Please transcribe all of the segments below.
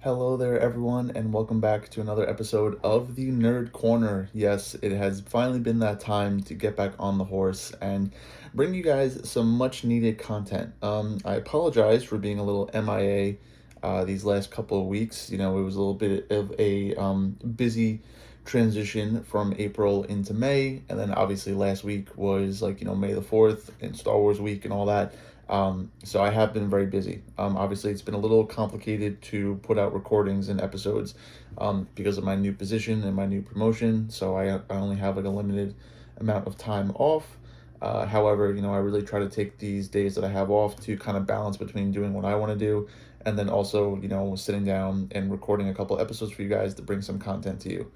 Hello there, everyone, and welcome back to another episode of the Nerd Corner. Yes, it has finally been that time to get back on the horse and bring you guys some much needed content. I apologize for being a little MIA these last couple of weeks. It was a little bit of a busy transition from April into May, and then obviously last week was May the 4th and Star Wars week and all that. So I have been very busy. Obviously, it's been a little complicated to put out recordings and episodes because of my new position and my new promotion. So I only have like a limited amount of time off. However, I really try to take these days that I have off to kind of balance between doing what I want to do and then also, sitting down and recording a couple episodes for you guys to bring some content to you.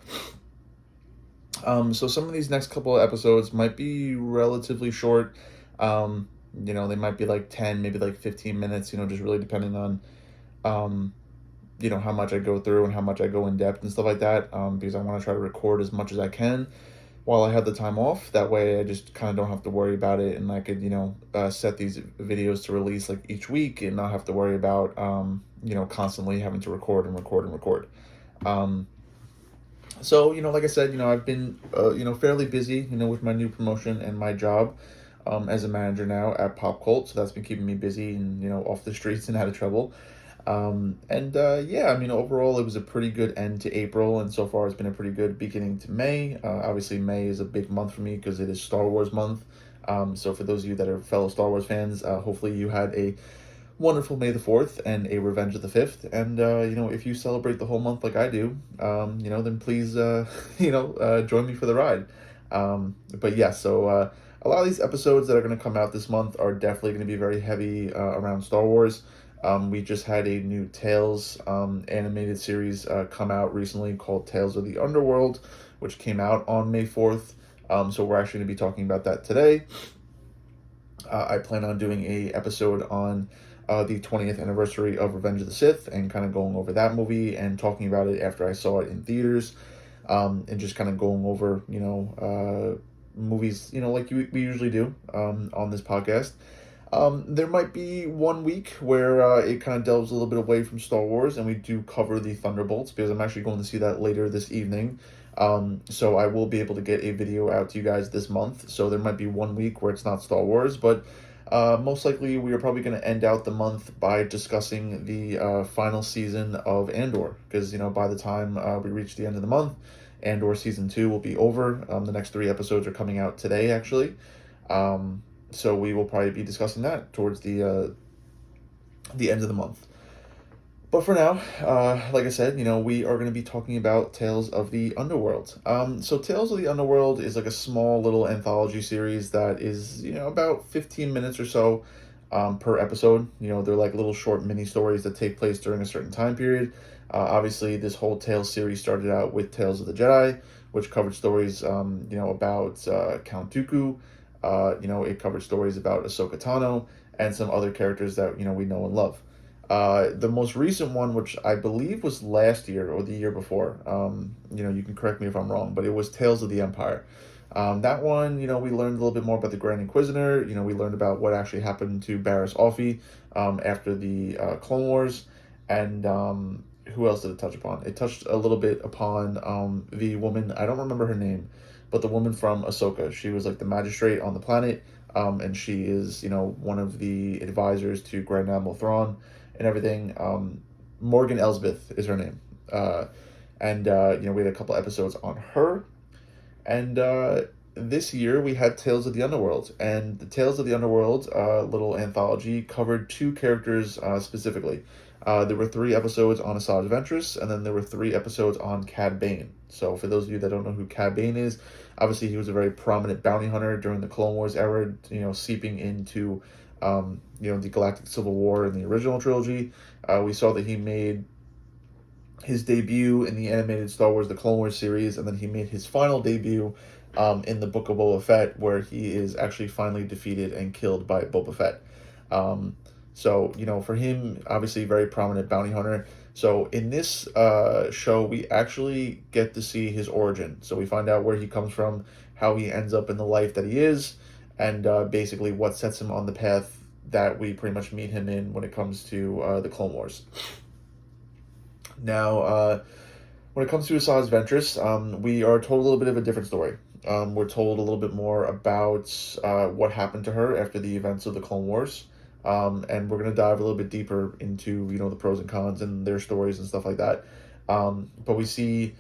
So some of these next couple of episodes might be relatively short. They might be like 10, maybe like 15 minutes, just really depending on, um, how much I go through and how much I go in depth and stuff like that, because I want to try to record as much as I can while I have the time off. That way I just kind of don't have to worry about it, and I could, set these videos to release like each week and not have to worry about, constantly having to record and record and record. Um, so, like I said, I've been, fairly busy, with my new promotion and my job as a manager now at Pop Cult. So that's been keeping me busy and, off the streets and out of trouble. Yeah, I mean, overall, it was a pretty good end to April, and so far it's been a pretty good beginning to May. Obviously, May is a big month for me because it is Star Wars month. So for those of you that are fellow Star Wars fans, hopefully you had a wonderful May the 4th and a Revenge of the 5th. And, if you celebrate the whole month like I do, then please, join me for the ride. But yeah, so a lot of these episodes that are going to come out this month are definitely going to be very heavy around Star Wars. We just had a new Tales animated series come out recently called Tales of the Underworld, which came out on May 4th. So we're actually going to be talking about that today. I plan on doing a episode on the 20th anniversary of Revenge of the Sith and kind of going over that movie and talking about it after I saw it in theaters, and just kind of going over, movies, like we usually do on this podcast. There might be one week where it kind of delves a little bit away from Star Wars and we do cover the Thunderbolts because I'm actually going to see that later this evening. So I will be able to get a video out to you guys this month. So there might be one week where it's not Star Wars, but most likely we are probably going to end out the month by discussing the final season of Andor because, by the time we reach the end of the month, Andor season 2 will be over. The next 3 episodes are coming out today, actually. So we will probably be discussing that towards the end of the month. But for now, like I said, we are going to be talking about Tales of the Underworld. So Tales of the Underworld is like a small little anthology series that is, about 15 minutes or so per episode. They're like little short mini stories that take place during a certain time period. Obviously, this whole Tales series started out with Tales of the Jedi, which covered stories, about Count Dooku. It covered stories about Ahsoka Tano and some other characters that, we know and love. The most recent one, which I believe was last year or the year before, you can correct me if I'm wrong, but it was Tales of the Empire. That one, we learned a little bit more about the Grand Inquisitor. We learned about what actually happened to Barriss Offee after the Clone Wars. And who else did it touch upon? It touched a little bit upon the woman, I don't remember her name, but the woman from Ahsoka. She was like the magistrate on the planet, and she is, one of the advisors to Grand Admiral Thrawn and everything. Morgan Elsbeth is her name. We had a couple episodes on her. And this year we had Tales of the Underworld. And the Tales of the Underworld little anthology covered two characters specifically. There were 3 episodes on Asajj Ventress, and then there were 3 episodes on Cad Bane. So for those of you that don't know who Cad Bane is, obviously he was a very prominent bounty hunter during the Clone Wars era, seeping into the Galactic Civil War in the original trilogy. We saw that he made his debut in the animated Star Wars The Clone Wars series, and then he made his final debut in the Book of Boba Fett, where he is actually finally defeated and killed by Boba Fett. So, for him, obviously very prominent bounty hunter. So in this show, we actually get to see his origin. So we find out where he comes from, how he ends up in the life that he is, and basically what sets him on the path that we pretty much meet him in when it comes to the Clone Wars. Now, when it comes to Asajj Ventress, we are told a little bit of a different story. We're told a little bit more about what happened to her after the events of the Clone Wars. And we're going to dive a little bit deeper into, the pros and cons and their stories and stuff like that. But we see,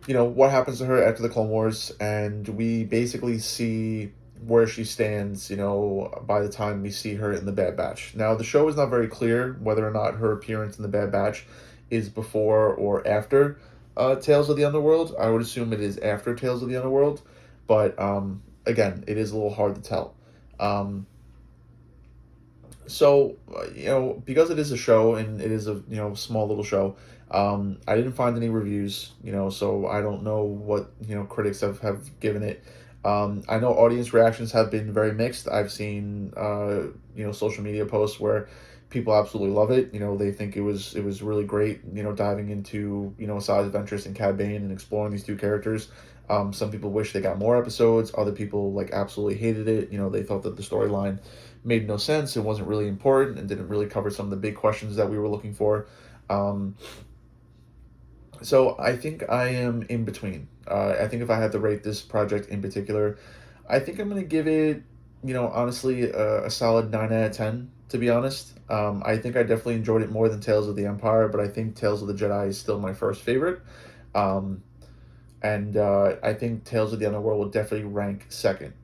what happens to her after the Clone Wars, and we basically see where she stands, by the time we see her in the Bad Batch. Now, the show is not very clear whether or not her appearance in the Bad Batch is before or after Tales of the Underworld. I would assume it is after Tales of the Underworld, but again, it is a little hard to tell. Um, because it is a show and it is a small little show, I didn't find any reviews, so I don't know what critics have given it. I know audience reactions have been very mixed. I've seen social media posts where people absolutely love it. They think it was really great. Diving into Asajj Ventress and Cad Bane and exploring these two characters. Some people wish they got more episodes. Other people absolutely hated it. They thought that the storyline made no sense. It wasn't really important and didn't really cover some of the big questions that we were looking for. Um, so I think I am in between. I think if I had to rate this project in particular, I think I'm going to give it, honestly, a solid 9 out of 10, to be honest. I think I definitely enjoyed it more than Tales of the Empire, but I think Tales of the Jedi is still my first favorite. Um, and I think Tales of the Underworld will definitely rank second.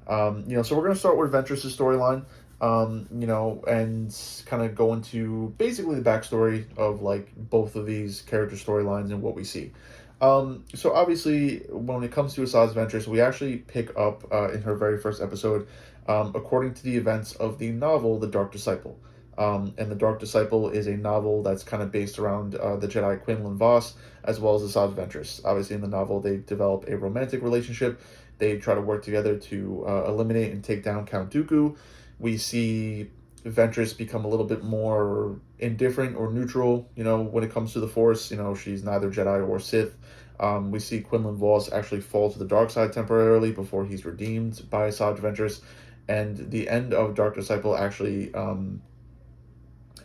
So we're going to start with Ventress's storyline, and kind of go into basically the backstory of like both of these character storylines and what we see. So obviously, when it comes to Asajj Ventress, we actually pick up in her very first episode, according to the events of the novel The Dark Disciple. And The Dark Disciple is a novel that's kind of based around the Jedi Quinlan Vos as well as Asajj Ventress. Obviously, in the novel, they develop a romantic relationship. They try to work together to eliminate and take down Count Dooku. We see Ventress become a little bit more indifferent or neutral, when it comes to the Force. She's neither Jedi or Sith. We see Quinlan Vos actually fall to the dark side temporarily before he's redeemed by Asajj Ventress. And the end of Dark Disciple actually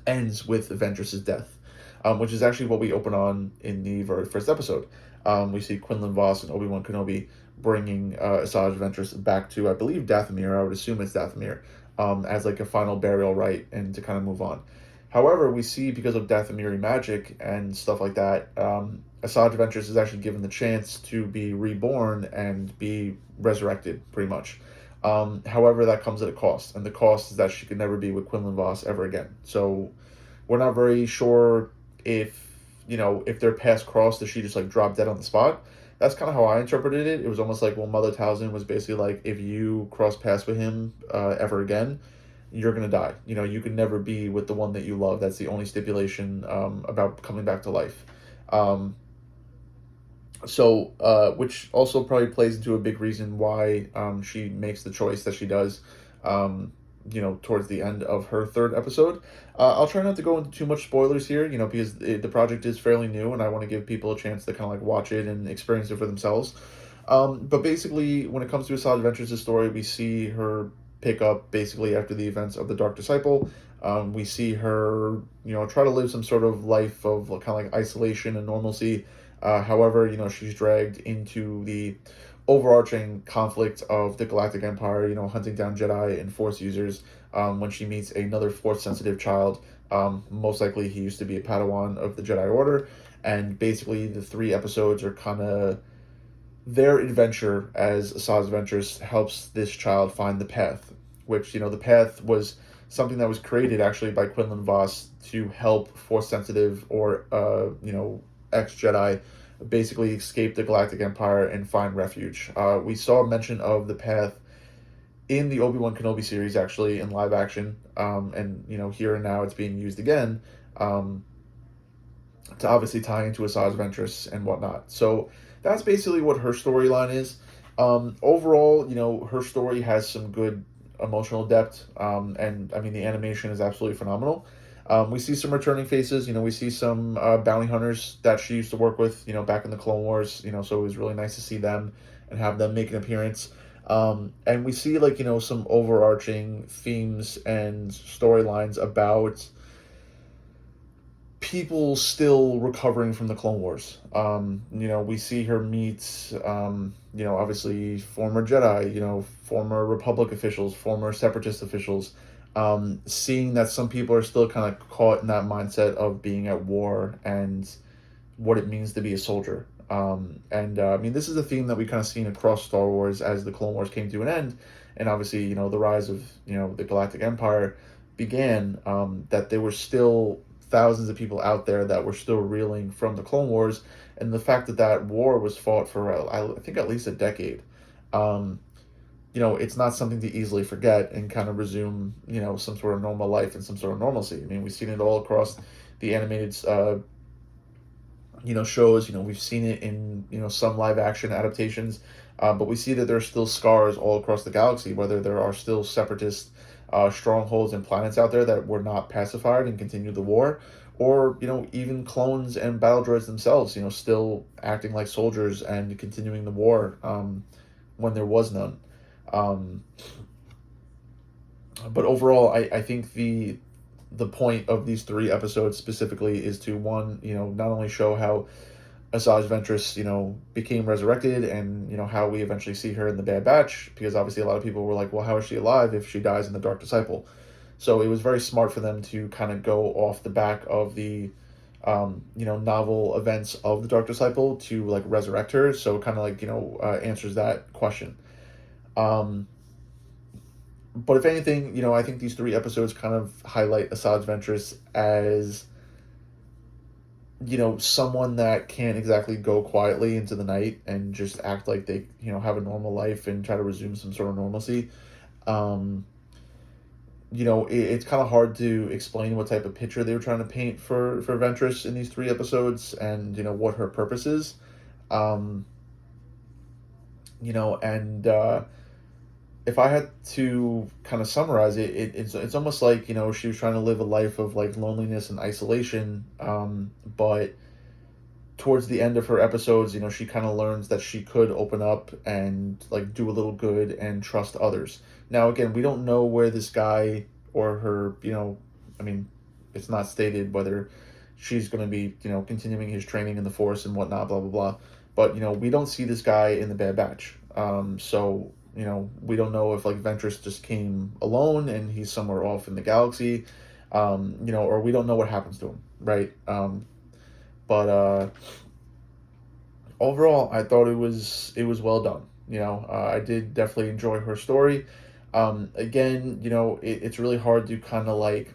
ends with Ventress's death, which is actually what we open on in the very first episode. We see Quinlan Vos and Obi-Wan Kenobi bringing Asajj Ventress back to, I believe, Dathomir. I would assume it's Dathomir, as like a final burial rite and to kind of move on. However, we see because of Dathomiri magic and stuff like that, Asajj Ventress is actually given the chance to be reborn and be resurrected, pretty much. However, that comes at a cost, and the cost is that she could never be with Quinlan Vos ever again. So we're not very sure if if their paths crossed, does she just like drop dead on the spot? That's kind of how I interpreted it. It was almost like, well, Mother Talzin was basically like, if you cross paths with him ever again, you're gonna die. You can never be with the one that you love. That's the only stipulation about coming back to life. Um, which also probably plays into a big reason why she makes the choice that she does, towards the end of her third episode. I'll try not to go into too much spoilers here, because the project is fairly new and I want to give people a chance to kind of like watch it and experience it for themselves. But basically, when it comes to Asajj Ventress' story, we see her pick up basically after the events of the Dark Disciple. We see her, try to live some sort of life of kind of like isolation and normalcy. However, she's dragged into the overarching conflict of the Galactic Empire, hunting down Jedi and Force users, when she meets another Force-sensitive child. Most likely he used to be a Padawan of the Jedi Order, and basically the three episodes are kind of their adventure as Asajj Ventress helps this child find the path, which, the path was something that was created actually by Quinlan Vos to help Force-sensitive or, ex-Jedi basically escape the Galactic Empire and find refuge. We saw a mention of the path in the Obi-Wan Kenobi series, actually, in live action, and, here and now it's being used again, to obviously tie into Asajj Ventress and whatnot. So that's basically what her storyline is. Overall, her story has some good emotional depth, and I mean the animation is absolutely phenomenal. We see some returning faces. We see some bounty hunters that she used to work with. Back in the Clone Wars. So it was really nice to see them and have them make an appearance. And we see like some overarching themes and storylines about people still recovering from the Clone Wars. We see her meet, obviously former Jedi, former Republic officials, former Separatist officials, seeing that some people are still kind of caught in that mindset of being at war and what it means to be a soldier. This is a theme that we kind of seen across Star Wars as the Clone Wars came to an end, and obviously, the rise of the Galactic Empire began. That there were still thousands of people out there that were still reeling from the Clone Wars, and the fact that that war was fought for I think at least a decade. Um, it's not something to easily forget and kind of resume, some sort of normal life and some sort of normalcy. I mean, we've seen it all across the animated shows. We've seen it in some live action adaptations, but we see that there are still scars all across the galaxy, whether there are still separatist strongholds and planets out there that were not pacified and continue the war, or even clones and battle droids themselves, still acting like soldiers and continuing the war, when there was none. um, but overall, I think the point of these three episodes specifically is to, one, not only show how Asajj Ventress, became resurrected, and how we eventually see her in the Bad Batch, because obviously a lot of people were like, well, how is she alive if she dies in the Dark Disciple? So it was very smart for them to kind of go off the back of the novel events of the Dark Disciple to like resurrect her. So it kind of like answers that question. Um, but if anything, I think these three episodes kind of highlight Asajj Ventress as someone that can't exactly go quietly into the night and just act like they, have a normal life and try to resume some sort of normalcy. Um, it's kind of hard to explain what type of picture they were trying to paint for Ventress in these three episodes, and what her purpose is. Um, and if I had to kind of summarize it, it's almost like she was trying to live a life of like loneliness and isolation, but towards the end of her episodes, she kind of learns that she could open up and like do a little good and trust others. Now, again, we don't know where this guy or her, I mean, it's not stated whether she's going to be, continuing his training in the Force and whatnot, blah, blah, blah. But, we don't see this guy in the Bad Batch. So, we don't know if like Ventress just came alone and he's somewhere off in the galaxy, or we don't know what happens to him, right? But overall, I thought it was well done. I did definitely enjoy her story. Again, it's really hard to kind of like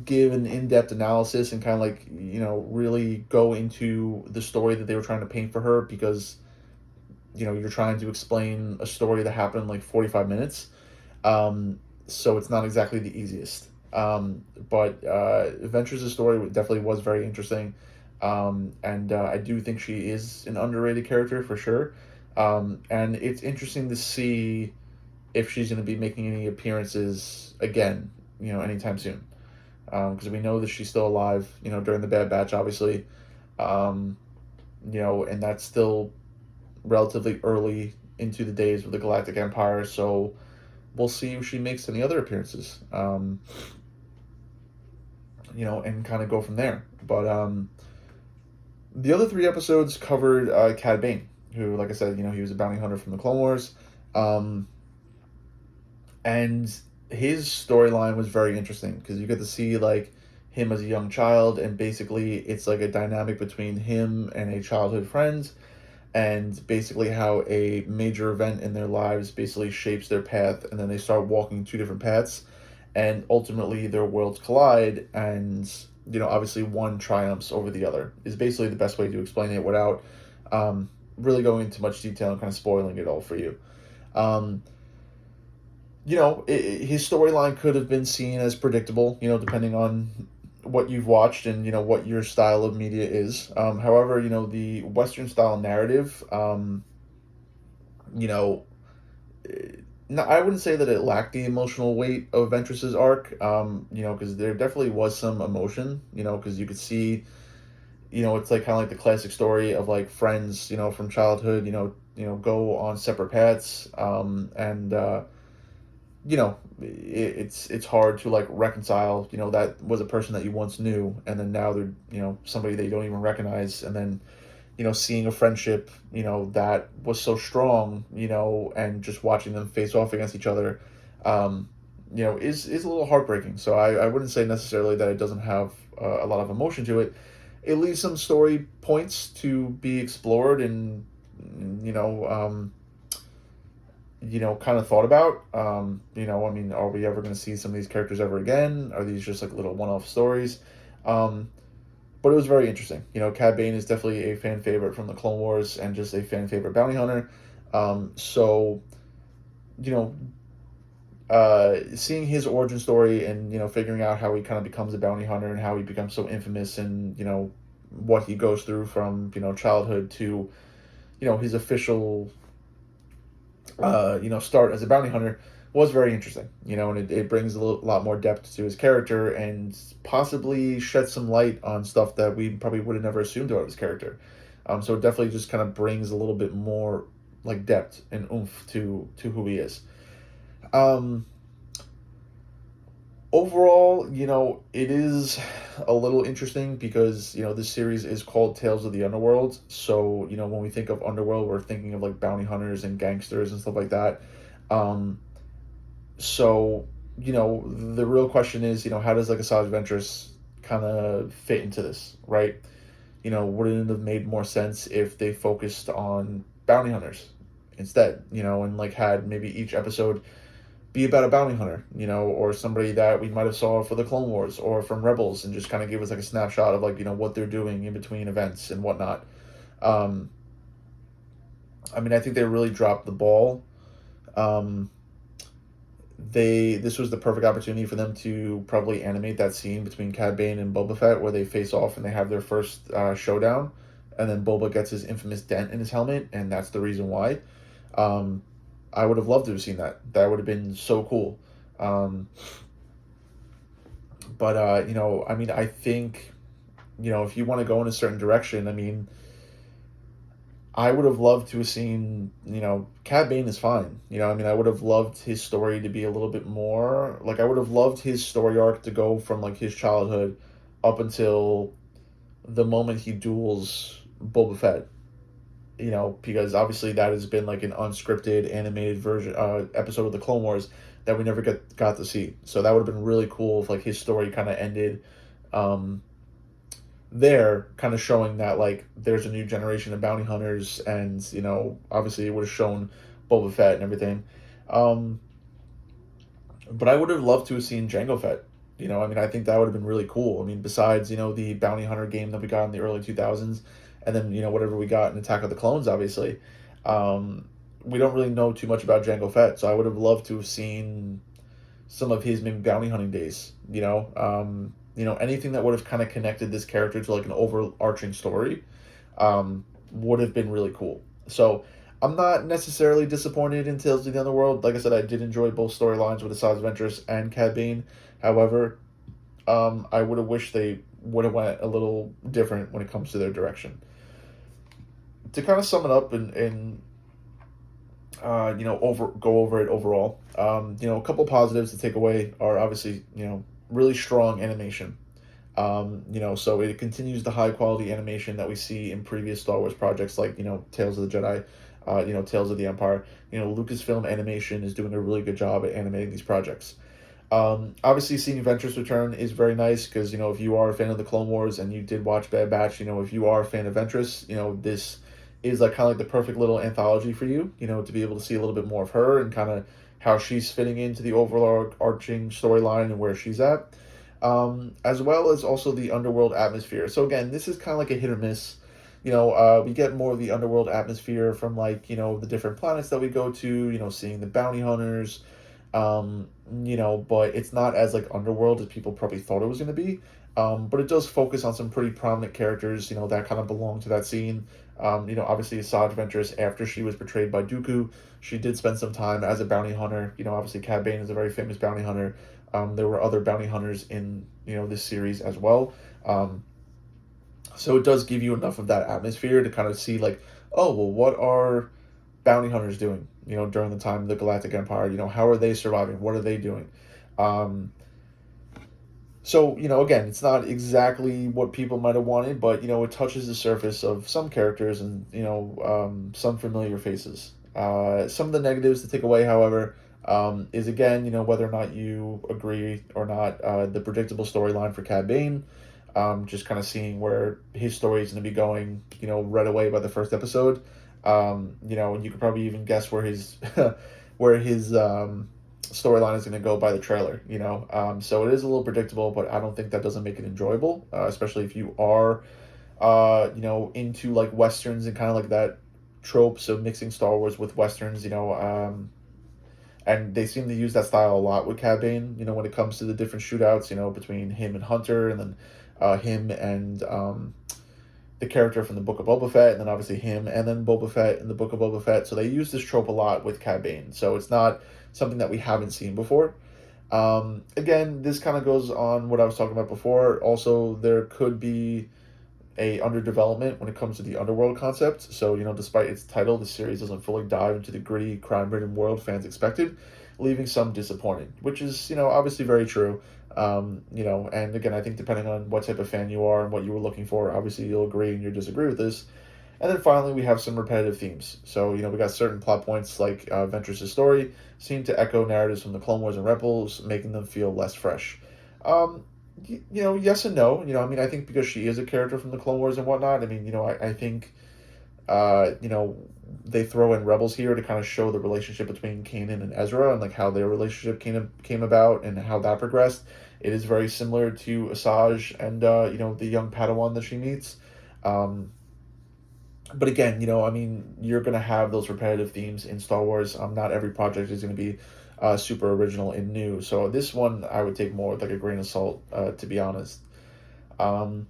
give an in-depth analysis and kind of like really go into the story that they were trying to paint for her, because you're trying to explain a story that happened in like 45 minutes. So it's not exactly the easiest. But Ventress' story definitely was very interesting. And I do think she is an underrated character for sure. And it's interesting to see if she's going to be making any appearances again, anytime soon. Because we know that she's still alive, during the Bad Batch, obviously. Um, and that's still relatively early into the days of the Galactic Empire, so we'll see if she makes any other appearances, and kind of go from there. But the other three episodes covered Cad Bane, who, like I said, he was a bounty hunter from the Clone Wars. And his storyline was very interesting because you get to see like him as a young child, and basically it's like a dynamic between him and a childhood friend, and basically how a major event in their lives basically shapes their path, and then they start walking two different paths, and ultimately their worlds collide, and obviously one triumphs over the other is basically the best way to explain it without really going into much detail and kind of spoiling it all for you. um, his storyline could have been seen as predictable, depending on what you've watched and what your style of media is. However, the Western style narrative, you know, no, I wouldn't say that it lacked the emotional weight of Ventress's arc. Because there definitely was some emotion. Because you could see, it's like kind of like the classic story of like friends, from childhood, go on separate paths, and it's hard to like reconcile. That was a person that you once knew, and then now they're somebody that you don't even recognize, and then seeing a friendship that was so strong, and just watching them face off against each other, um, is a little heartbreaking. So I wouldn't say necessarily that it doesn't have a lot of emotion to it. It leaves some story points to be explored and you know um, kind of thought about. I mean, are we ever going to see some of these characters ever again? Are these just like little one-off stories? Um, but it was very interesting. Cad Bane is definitely a fan favorite from the Clone Wars and just a fan favorite bounty hunter. So, you know, seeing his origin story and figuring out how he kind of becomes a bounty hunter and how he becomes so infamous and what he goes through from childhood to his official start as a bounty hunter was very interesting, and it brings lot more depth to his character and possibly sheds some light on stuff that we probably would have never assumed about his character. So it definitely just kind of brings a little bit more like depth and oomph to who he is. Um, Overall, it is a little interesting because this series is called Tales of the Underworld. So when we think of Underworld, we're thinking of like bounty hunters and gangsters and stuff like that. Um, so the real question is how does like Asajj Ventress kind of fit into this, right? Wouldn't it have made more sense if they focused on bounty hunters instead, and like had maybe each episode be about a bounty hunter, or somebody that we might have saw for the Clone Wars or from Rebels, and just kind of give us like a snapshot of like what they're doing in between events and whatnot. Um, I mean, I think they really dropped the ball. Um, this was the perfect opportunity for them to probably animate that scene between Cad Bane and Boba Fett where they face off and they have their first showdown, and then Boba gets his infamous dent in his helmet, and that's the reason why. Um, I would have loved to have seen that. That would have been so cool. Um, but I mean, I think if you want to go in a certain direction, I mean, I would have loved to have seen, Cad Bane is fine. I mean, I would have loved his story to be a little bit more, like, I would have loved his story arc to go from, like, his childhood up until the moment he duels Boba Fett, because obviously that has been, like, an unscripted, animated version, episode of the Clone Wars that we never got to see. So that would have been really cool if, like, his story kind of ended, um, there, kind of showing that like there's a new generation of bounty hunters, and obviously it would have shown Boba Fett and everything. um but I would have loved to have seen Jango Fett. I mean, I think that would have been really cool. I mean, besides the bounty hunter game that we got in the early 2000s, and then whatever we got in Attack of the Clones, obviously. We don't really know too much about Jango Fett, so I would have loved to have seen some of his maybe bounty hunting days. Anything that would have kind of connected this character to like an overarching story, would have been really cool. So I'm not necessarily disappointed in Tales of the Underworld. Like I said, I did enjoy both storylines with Asajj Ventress and Cad Bane. However, I would have wished they would have went a little different when it comes to their direction. To kind of sum it up and over go over it overall. A couple positives to take away are obviously really strong animation. So it continues the high quality animation that we see in previous Star Wars projects like Tales of the Jedi, Tales of the Empire. Lucasfilm Animation is doing a really good job at animating these projects. Obviously, seeing Ventress return is very nice because if you are a fan of the Clone Wars and you did watch Bad Batch, if you are a fan of Ventress, this is like kind of like the perfect little anthology for you, to be able to see a little bit more of her and kind of how she's fitting into the overall arching storyline and where she's at, as well as also the Underworld atmosphere. So again, this is kind of like a hit or miss. We get more of the Underworld atmosphere from like the different planets that we go to. Seeing the bounty hunters, but it's not as like Underworld as people probably thought it was going to be. But it does focus on some pretty prominent characters, that kind of belong to that scene. Obviously Asajj Ventress, after she was betrayed by Dooku, she did spend some time as a bounty hunter. Obviously Cad Bane is a very famous bounty hunter. There were other bounty hunters in, this series as well. So it does give you enough of that atmosphere to kind of see like, oh, well, what are bounty hunters doing, during the time of the Galactic Empire? How are they surviving? What are they doing? Um, so, again, it's not exactly what people might have wanted, but, it touches the surface of some characters and, some familiar faces. Some of the negatives to take away, however, is again, whether or not you agree or not, the predictable storyline for Cad Bane, just kind of seeing where his story is going to be going, right away by the first episode. And you could probably even guess where his, where his, storyline is going to go by the trailer, so it is a little predictable, but I don't think that doesn't make it enjoyable, especially if you are into like westerns and kind of like that tropes of mixing Star Wars with westerns, and they seem to use that style a lot with Cad Bane, when it comes to the different shootouts, between him and Hunter, and then him and the character from the Book of Boba Fett, and then obviously him, and then Boba Fett in the Book of Boba Fett. So they use this trope a lot with Cad Bane. So it's not something that we haven't seen before. Again, this kind of goes on what I was talking about before. Also, there could be a underdevelopment when it comes to the Underworld concept. So, despite its title, the series doesn't fully dive into the gritty, crime-ridden world fans expected, leaving some disappointed, which is, obviously very true. And again, I think depending on what type of fan you are and what you were looking for, obviously you'll agree and you'll disagree with this. And then finally, we have some repetitive themes. So, we got certain plot points like Ventress' story seem to echo narratives from the Clone Wars and Rebels, making them feel less fresh. Um, yes and no. I think because she is a character from the Clone Wars and whatnot, I think, they throw in Rebels here to kind of show the relationship between Kanan and Ezra and like how their relationship came about and how that progressed. It is very similar to Asajj and, the young Padawan that she meets. Um, but again, you're going to have those repetitive themes in Star Wars. Not every project is going to be super original and new. So this one I would take more with like a grain of salt, to be honest. Um,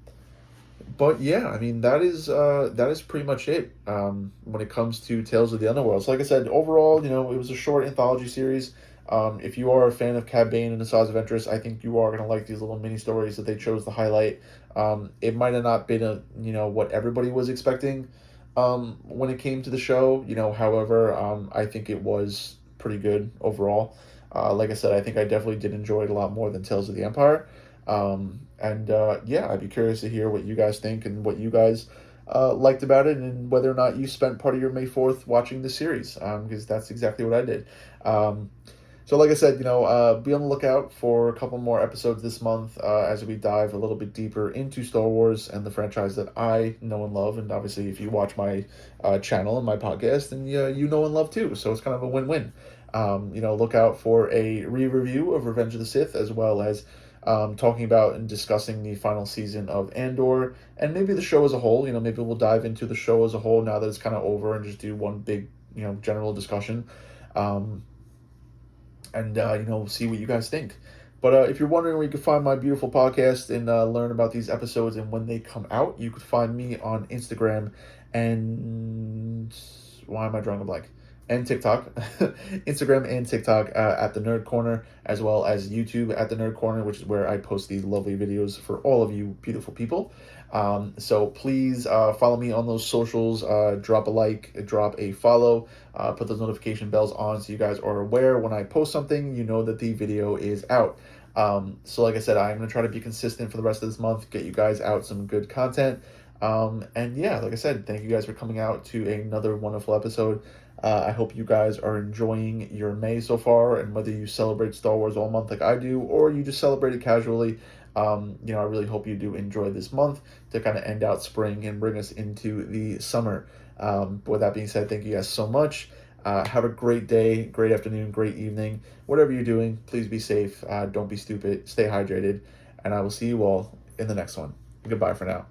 but yeah, that is pretty much it, when it comes to Tales of the Underworld. So like I said, overall, it was a short anthology series. If you are a fan of Cad Bane and the Saws of Ventress, I think you are gonna like these little mini stories that they chose to highlight. It might have not been what everybody was expecting, when it came to the show. However, I think it was pretty good overall. Like I said, I think I definitely did enjoy it a lot more than Tales of the Empire. And yeah, I'd be curious to hear what you guys think and what you guys liked about it, and whether or not you spent part of your May 4th watching the series, because that's exactly what I did. Um, so, like I said, be on the lookout for a couple more episodes this month, as we dive a little bit deeper into Star Wars and the franchise that I know and love. And obviously, if you watch my channel and my podcast, then you know and love too. So it's kind of a win-win. Look out for a re-review of Revenge of the Sith, as well as talking about and discussing the final season of Andor, and maybe the show as a whole. Maybe we'll dive into the show as a whole now that it's kind of over, and just do one big, general discussion. Um, and see what you guys think. But if you're wondering where you can find my beautiful podcast and learn about these episodes and when they come out, you could find me on Instagram and why am I drawing a blank? And TikTok, Instagram and TikTok, at the Nerd Corner, as well as YouTube at the Nerd Corner, which is where I post these lovely videos for all of you beautiful people. So please follow me on those socials. Drop a like, drop a follow, put those notification bells on so you guys are aware when I post something, you know that the video is out. So like I said, I'm going to try to be consistent for the rest of this month, get you guys out some good content. And yeah, like I said, thank you guys for coming out to another wonderful episode. I hope you guys are enjoying your May so far, and whether you celebrate Star Wars all month like I do, or you just celebrate it casually, I really hope you do enjoy this month to kind of end out spring and bring us into the summer. With that being said, thank you guys so much. Have a great day, great afternoon, great evening. Whatever you're doing, please be safe. Don't be stupid. Stay hydrated. And I will see you all in the next one. Goodbye for now.